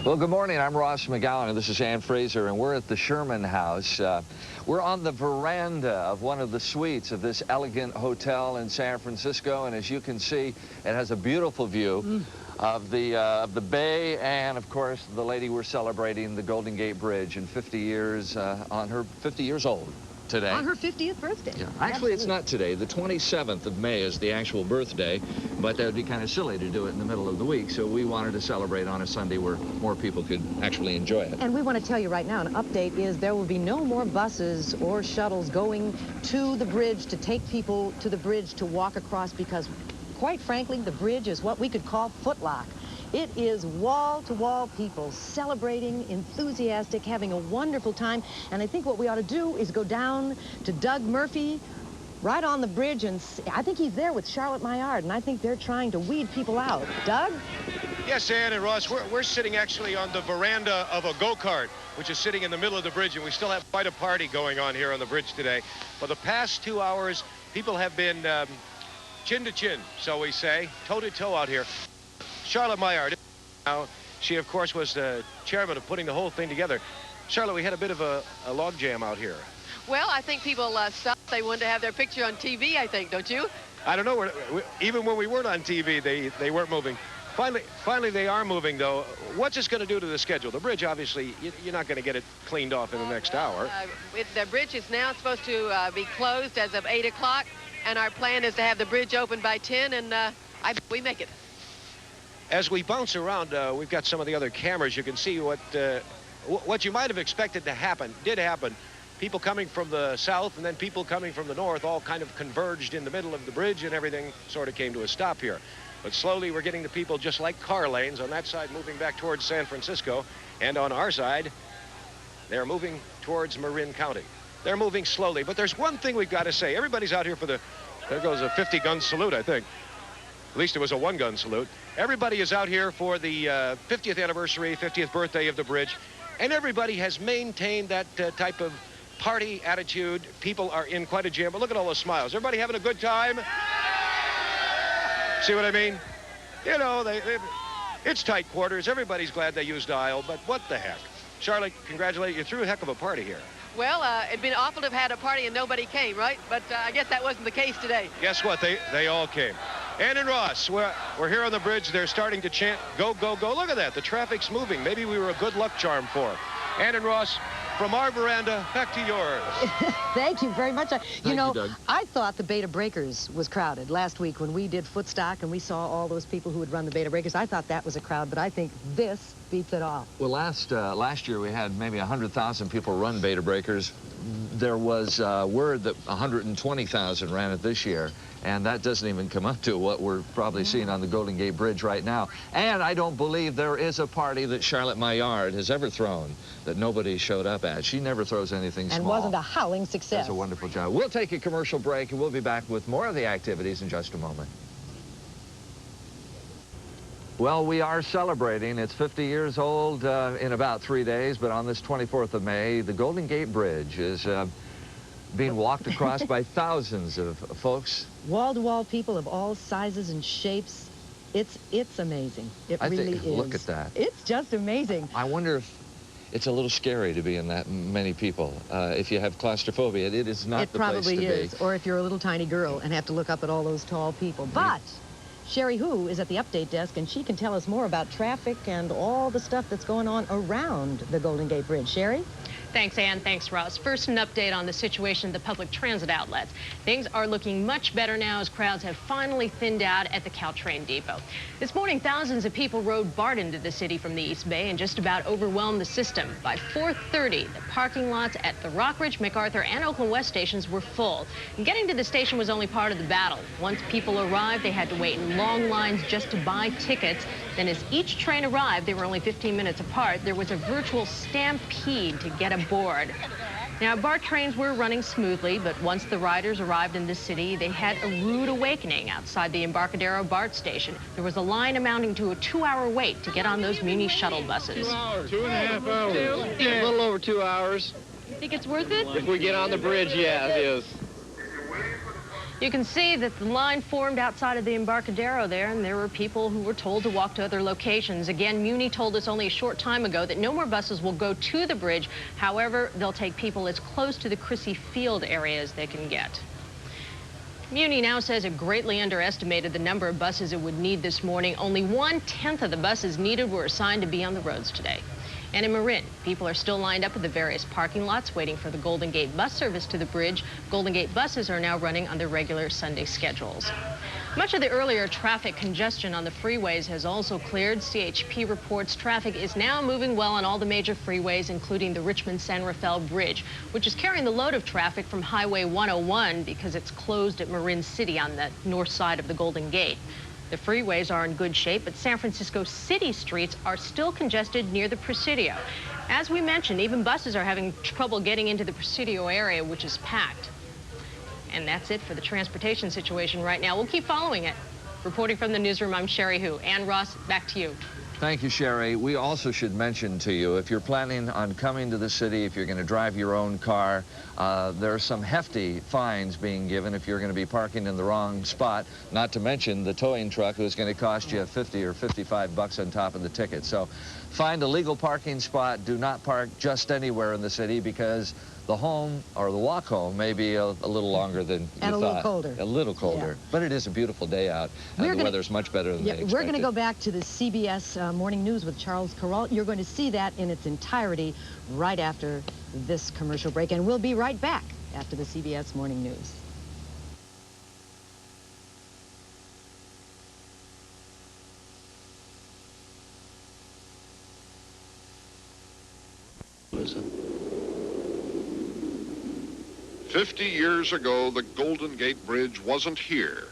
Well, good morning. I'm Ross McGowan, and this is Ann Fraser, and we're at the Sherman House. We're on the veranda of one of the suites of this elegant hotel in San Francisco, and as you can see, it has a beautiful view of the bay, and of course, the lady we're celebrating, the Golden Gate Bridge, in 50 years, on her 50 years old today. On her 50th birthday. Yeah. Actually, it's not today. The 27th of May is the actual birthday, but that would be kind of silly to do it in the middle of the week, so we wanted to celebrate on a Sunday where more people could actually enjoy it. And we want to tell you right now, an update is there will be no more buses or shuttles going to the bridge to take people to the bridge to walk across, because, quite frankly, the bridge is what we could call footlock. It is wall-to-wall people celebrating, enthusiastic, having a wonderful time. And I think what we ought to do is go down to Doug Murphy right on the bridge, and I think he's there with Charlotte Maillard, and I think they're trying to weed people out. Doug? Yes, Ann and Ross, we're sitting actually on the veranda of a go-kart, which is sitting in the middle of the bridge, and we still have quite a party going on here on the bridge today. For the past 2 hours, people have been chin to chin, so we say, toe-to-toe out here. Charlotte Maillard, now, she, of course, was the chairman of putting the whole thing together. Charlotte, we had a bit of a log jam out here. Well, I think people stopped. They wanted to have their picture on TV, I think, don't you? I don't know. Even when we weren't on TV, they weren't moving. Finally, they are moving, though. What's this going to do to the schedule? The bridge, obviously, you're not going to get it cleaned off in the next hour. The bridge is now supposed to be closed as of 8 o'clock, and our plan is to have the bridge open by 10, and we make it. As we bounce around, we've got some of the other cameras. You can see what you might have expected to happen did happen. People coming from the south and then people coming from the north all kind of converged in the middle of the bridge, and everything sort of came to a stop here. But slowly we're getting the people just like car lanes on that side moving back towards San Francisco, and on our side, they're moving towards Marin County. They're moving slowly, but there's one thing we've got to say. Everybody's out here for there goes a 50-gun salute, I think. At least it was a one-gun salute. Everybody is out here for the 50th anniversary, 50th birthday of the bridge, and everybody has maintained that type of party attitude. People are in quite a jam, but look at all those smiles. Everybody having a good time? See what I mean? You know, it's tight quarters. Everybody's glad they used the aisle, but what the heck? Charlotte, congratulate you. Threw a heck of a party here. Well, it'd been awful to have had a party and nobody came, right? But I guess that wasn't the case today. Guess what? They all came. Ann and Ross, we're here on the bridge. They're starting to chant, go, go, go. Look at that. The traffic's moving. Maybe we were a good luck charm for her. Ann and Ross, from our veranda, back to yours. Thank you very much. You know, Doug. I thought the Beta Breakers was crowded last week when we did Footstock and we saw all those people who would run the Beta Breakers. I thought that was a crowd, but I think this beats it all. Well, last year we had maybe 100,000 people run Beta Breakers. There was word that 120,000 ran it this year, and that doesn't even come up to what we're probably seeing on the Golden Gate Bridge right now. And I don't believe there is a party that Charlotte Maillard has ever thrown that nobody showed up at. She never throws anything small. And wasn't a howling success. That's a wonderful job. We'll take a commercial break, and we'll be back with more of the activities in just a moment. Well, we are celebrating. It's 50 years old in about 3 days, but on this 24th of May, the Golden Gate Bridge is being walked across by thousands of folks. Wall-to-wall people of all sizes and shapes. It's amazing. It really is. Look at that. It's just amazing. I wonder if it's a little scary to be in that many people. If you have claustrophobia, it is not the place to be. It probably is. Or if you're a little tiny girl and have to look up at all those tall people. But Sherry Hu is at the update desk, and she can tell us more about traffic and all the stuff that's going on around the Golden Gate Bridge. Sherry? Thanks, Ann. Thanks, Ross. First, an update on the situation at the public transit outlets. Things are looking much better now as crowds have finally thinned out at the Caltrain depot. This morning, thousands of people rode BART into the city from the East Bay and just about overwhelmed the system. By 4:30, the parking lots at the Rockridge, MacArthur, and Oakland West stations were full. And getting to the station was only part of the battle. Once people arrived, they had to wait in long lines just to buy tickets. Then as each train arrived, they were only 15 minutes apart, there was a virtual stampede to get aboard. Now, BART trains were running smoothly, but once the riders arrived in the city, they had a rude awakening outside the Embarcadero BART station. There was a line amounting to a 2-hour wait to get on those Muni shuttle buses. 2 hours. 2.5 hours. Yeah. A little over 2 hours. You think it's worth it? If we get on the bridge, yeah, it is. You can see that the line formed outside of the Embarcadero there, and there were people who were told to walk to other locations. Again, Muni told us only a short time ago that no more buses will go to the bridge. However, they'll take people as close to the Crissy Field area as they can get. Muni now says it greatly underestimated the number of buses it would need this morning. Only 1/10 of the buses needed were assigned to be on the roads today. And in Marin, people are still lined up at the various parking lots waiting for the Golden Gate bus service to the bridge. Golden Gate buses are now running on their regular Sunday schedules. Much of the earlier traffic congestion on the freeways has also cleared. CHP reports traffic is now moving well on all the major freeways, including the Richmond-San Rafael Bridge, which is carrying the load of traffic from Highway 101 because it's closed at Marin City on the north side of the Golden Gate. The freeways are in good shape, but San Francisco city streets are still congested near the Presidio. As we mentioned, even buses are having trouble getting into the Presidio area, which is packed. And that's it for the transportation situation right now. We'll keep following it. Reporting from the newsroom, I'm Sherry Hu. And Ross, back to you. Thank you, Sherry. We also should mention to you, if you're planning on coming to the city, if you're going to drive your own car, there are some hefty fines being given if you're going to be parking in the wrong spot, not to mention the towing truck who's going to cost you 50 or 55 bucks on top of the ticket. So find a legal parking spot. Do not park just anywhere in the city because the home or the walk home may be a little longer than you thought. And a little colder. A little colder. Yeah. But it is a beautiful day out, and the weather's much better than they expected. We're going to go back to the CBS Morning News with Charles Carroll. You're going to see that in its entirety right after this commercial break, and we'll be right back after the CBS Morning News. Listen. 50 years ago, the Golden Gate Bridge wasn't here.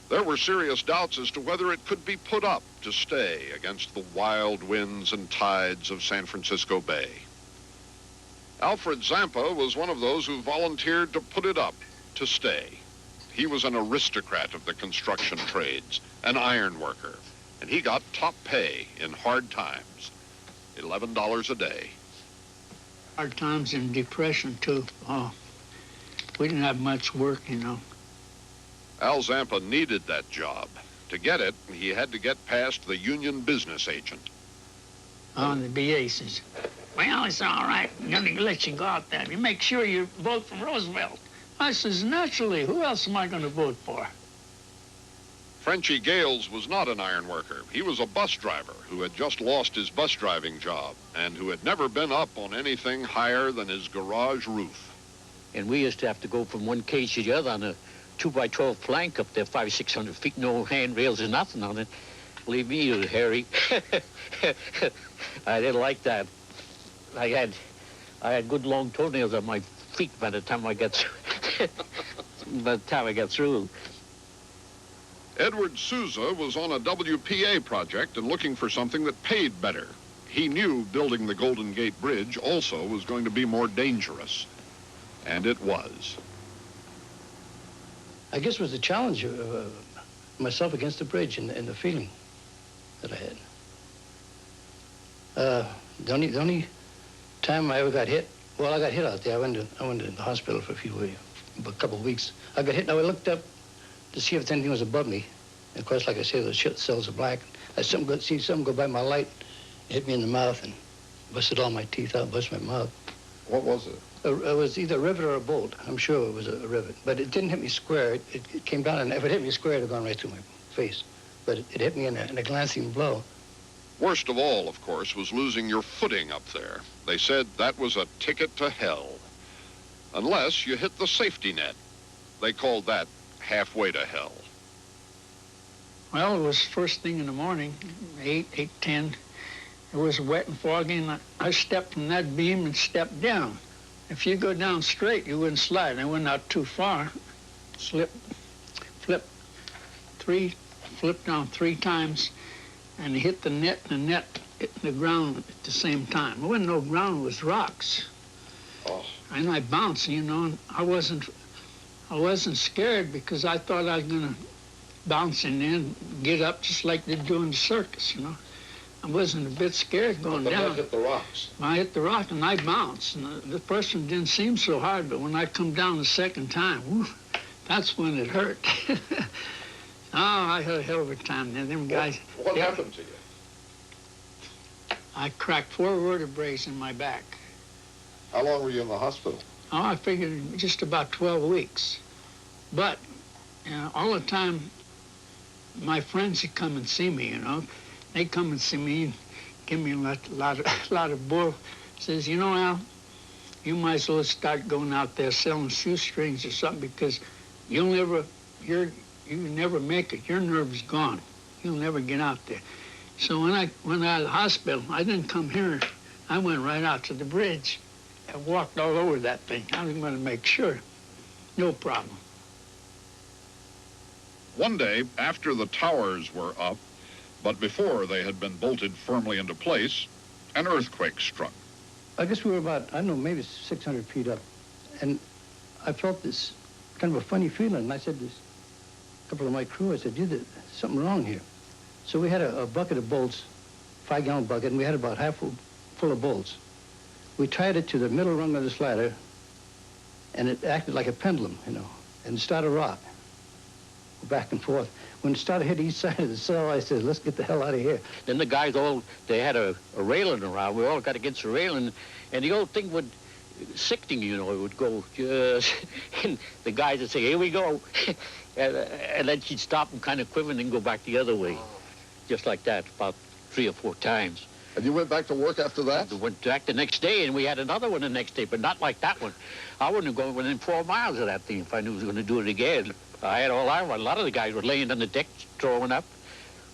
There were serious doubts as to whether it could be put up to stay against the wild winds and tides of San Francisco Bay. Alfred Zampa was one of those who volunteered to put it up to stay. He was an aristocrat of the construction trades, an iron worker, and he got top pay in hard times, $11 a day. Hard times and depression, too. Oh, we didn't have much work, you know. Al Zampa needed that job. To get it, he had to get past the union business agent. Oh, the BA says, well, it's all right. I'm going to let you go out there. You make sure you vote for Roosevelt. I says, naturally, who else am I going to vote for? Frenchie Gales was not an iron worker. He was a bus driver who had just lost his bus driving job and who had never been up on anything higher than his garage roof. And we used to have to go from one cage to the other on a 2x12 plank up there, 500 or 600 feet, no handrails or nothing on it. Believe me, it was hairy. I didn't like that. I had good long toenails on my feet by the time I got through. Edward Souza was on a WPA project and looking for something that paid better. He knew building the Golden Gate Bridge also was going to be more dangerous. And it was. I guess it was the challenge of myself against the bridge and the feeling that I had. The only time I ever got hit, well, I got hit out there. I went to the hospital for a couple of weeks. I got hit, and I looked up to see if anything was above me. And of course, like I say, those shit cells are black. I see something go by my light, hit me in the mouth, and busted all my teeth out, busted my mouth. What was it? It was either a rivet or a bolt. I'm sure it was a rivet. But it didn't hit me square. It came down, and if it hit me square, it would have gone right through my face. But it hit me in a glancing blow. Worst of all, of course, was losing your footing up there. They said that was a ticket to hell. Unless you hit the safety net. They called that halfway to hell. Well, it was first thing in the morning, 8:10. It was wet and foggy, and I stepped from that beam and stepped down. If you go down straight, you wouldn't slide. I went out too far, flipped down 3 times, and hit the net, and the net hit the ground at the same time. There wasn't no ground, it was rocks. Oh. And I bounced, you know, and I wasn't scared because I thought I was gonna bounce and then get up just like they do in the circus, you know. I wasn't a bit scared going down. But hit the rocks. I hit the rock and I bounced. And the person didn't seem so hard, but when I come down the second time, whoo, That's when it hurt. Oh, I had a hell of a time then. Them guys. What happened to you? I cracked 4 vertebrae in my back. How long were you in the hospital? Oh, I figured just about 12 weeks. But all the time, my friends would come and see me, They come and see me and give me a lot of bull. Says, Al, you might as well start going out there selling shoestrings or something because you never make it. Your nerve's gone. You'll never get out there. So when I went out of the hospital, I didn't come here. I went right out to the bridge and walked all over that thing. I was going to make sure. No problem. One day, after the towers were up, but before they had been bolted firmly into place, an earthquake struck. I guess we were about, I don't know, maybe 600 feet up. And I felt this kind of a funny feeling. And I said to a couple of my crew, I said, there's something wrong here. So we had a bucket of bolts, 5-gallon bucket, and we had about half full of bolts. We tied it to the middle rung of this ladder, and it acted like a pendulum, and it started to rock, back and forth. When it started hitting each side of the cell, I said, let's get the hell out of here. Then the guys they had a railing around. We all got against the railing, and the old thing would, sickening, it would go just, and the guys would say, here we go. and then she'd stop and kind of quiver and then go back the other way. Just like that, about 3 or 4 times. And you went back to work after that? I went back the next day, and we had another one the next day, but not like that one. I wouldn't have gone within 4 miles of that thing if I knew I was going to do it again. I had all I want. A lot of the guys were laying on the deck, throwing up.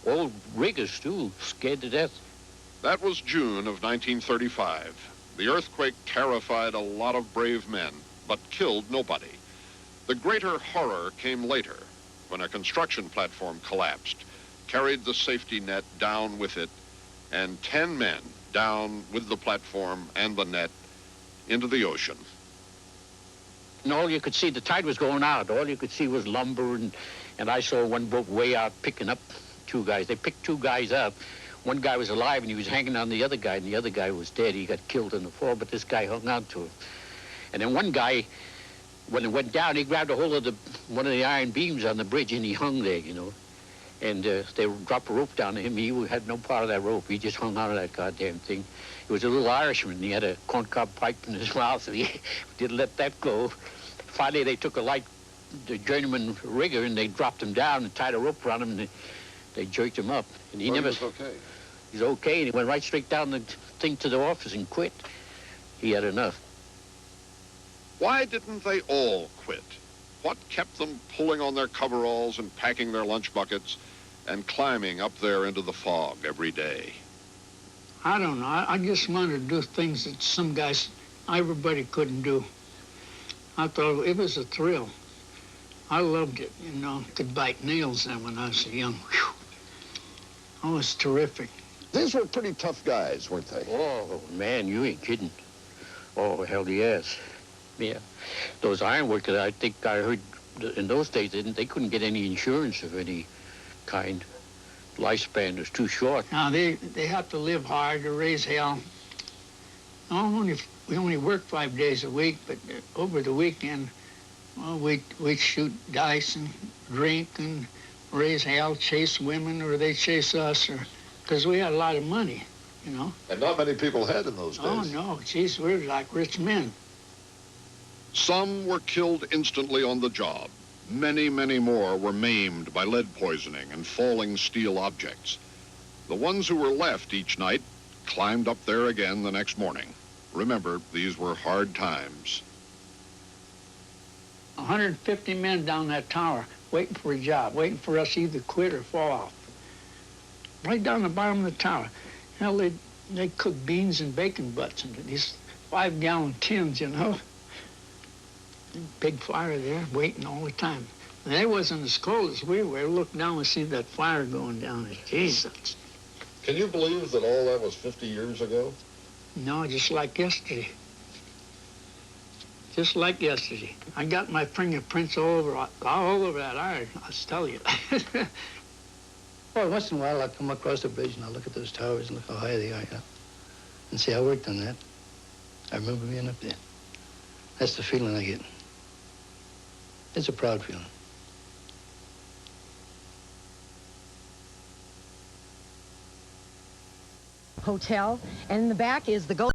Old riggers, too, scared to death. That was June of 1935. The earthquake terrified a lot of brave men, but killed nobody. The greater horror came later, when a construction platform collapsed, carried the safety net down with it, and 10 men down with the platform and the net into the ocean. And all you could see, the tide was going out. All you could see was lumber, and I saw one boat way out picking up 2 guys. They picked 2 guys up. One guy was alive, and he was hanging on the other guy, and the other guy was dead. He got killed in the fall, but this guy hung on to him. And then one guy, when it went down, he grabbed a hold of one of the iron beams on the bridge, and he hung there, And they dropped a rope down to him. He had no part of that rope. He just hung on to that goddamn thing. He was a little Irishman. He had a corncob pipe in his mouth, and he didn't let that go. Finally, they took the journeyman rigger, and they dropped him down and tied a rope around him, and they jerked him up. And he was okay. He's okay, and he went right straight down the thing to the office and quit. He had enough. Why didn't they all quit? What kept them pulling on their coveralls and packing their lunch buckets and climbing up there into the fog every day? I don't know. I just wanted to do things that some guys, everybody couldn't do. I thought it was a thrill. I loved it, Could bite nails then when I was young. Whew. It was terrific. These were pretty tough guys, weren't they? Oh, man, you ain't kidding. Oh, hell yes. Yeah. Those iron workers, I think I heard in those days, they couldn't get any insurance of any kind. Lifespan was too short. Now, they have to live hard to raise hell. We only work 5 days a week, but over the weekend, well, we shoot dice and drink and raise hell, chase women, or they chase us, because we had a lot of money, And not many people had in those days. Oh, no. Geez, we were like rich men. Some were killed instantly on the job. Many, many more were maimed by lead poisoning and falling steel objects. The ones who were left each night climbed up there again the next morning. Remember, these were hard times. 150 men down that tower waiting for a job, waiting for us to either quit or fall off. Right down the bottom of the tower. Hell, they cook beans and bacon butts into these 5-gallon tins, Big fire there, waiting all the time. And they wasn't as cold as we were. Look down and see that fire going down. Jesus. Can you believe that all that was 50 years ago? No, just like yesterday. Just like yesterday. I got my fingerprints all over that iron, I'll tell you. Well, once in a while, I'll come across the bridge and I'll look at those towers and look how high they are, and see, I worked on that. I remember being up there. That's the feeling I get. It's a proud feeling. Hotel, and in the back is the